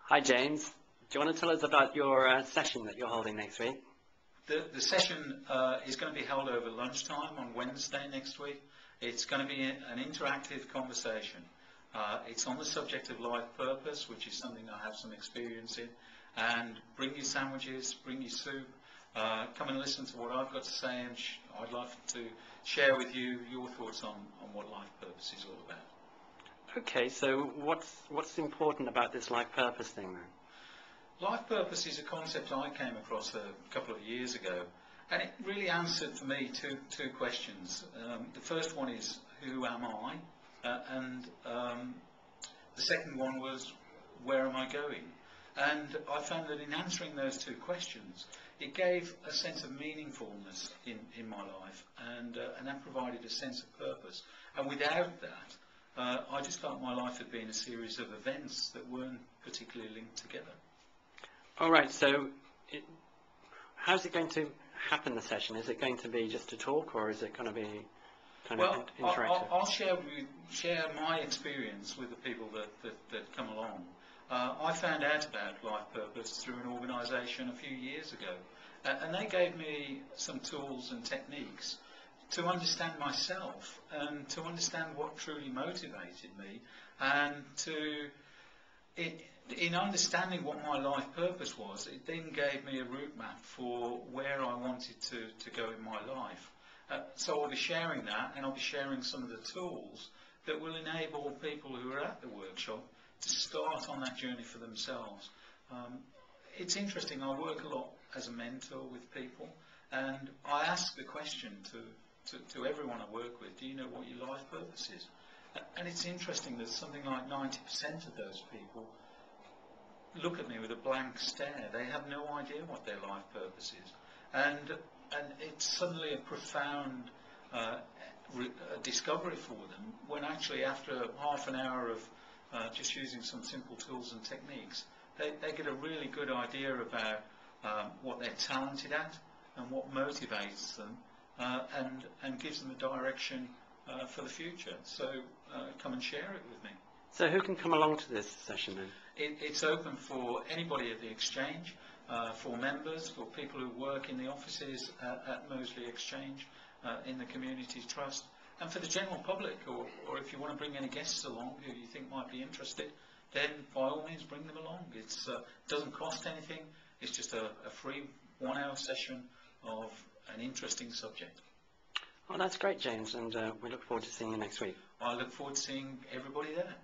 Hi James, do you want to tell us about your session that you're holding next week? The session is going to be held over lunchtime on Wednesday next week. It's going to be an interactive conversation. It's on the subject of life purpose, which is something I have some experience in. And bring your sandwiches, bring your soup, come and listen to what I've got to say, and I'd like to share with you your thoughts on what life purpose is all about. Okay, so what's important about this life purpose thing then? Life purpose is a concept I came across a couple of years ago, and it really answered for me two questions. The first one is, who am I? And the second one was, where am I going? And I found that in answering those two questions, it gave a sense of meaningfulness in my life, and that provided a sense of purpose. And without that, I just felt my life had been a series of events that weren't particularly linked together. All right, so how's it going to happen, the session? Is it going to be just a talk, or is it going to be kind of interactive? I'll share my experience with the people that come along. I found out about life purpose through an organisation a few years ago, and they gave me some tools and techniques to understand myself and to understand what truly motivated me, and in understanding what my life purpose was, it then gave me a route map for where I wanted to go in my life. So I'll be sharing that, and I'll be sharing some of the tools that will enable people who are at the workshop to start on that journey for themselves. It's interesting, I work a lot as a mentor with people, and I ask the question to everyone I work with, do you know what your life purpose is? And it's interesting that something like 90% of those people look at me with a blank stare. They have no idea what their life purpose is. And it's suddenly a profound discovery for them, when actually after half an hour of just using some simple tools and techniques, they get a really good idea about what they're talented at and what motivates them, and gives them a direction for the future. So come and share it with me. So who can come along to this session then? It's open for anybody at the Exchange, for members, for people who work in the offices at Moseley Exchange, in the Communities Trust, and for the general public, or if you want to bring any guests along who you think might be interested, then by all means bring them along. It doesn't cost anything. It's just a free 1 hour session of an interesting subject. Well, that's great, James, and we look forward to seeing you next week. I look forward to seeing everybody there.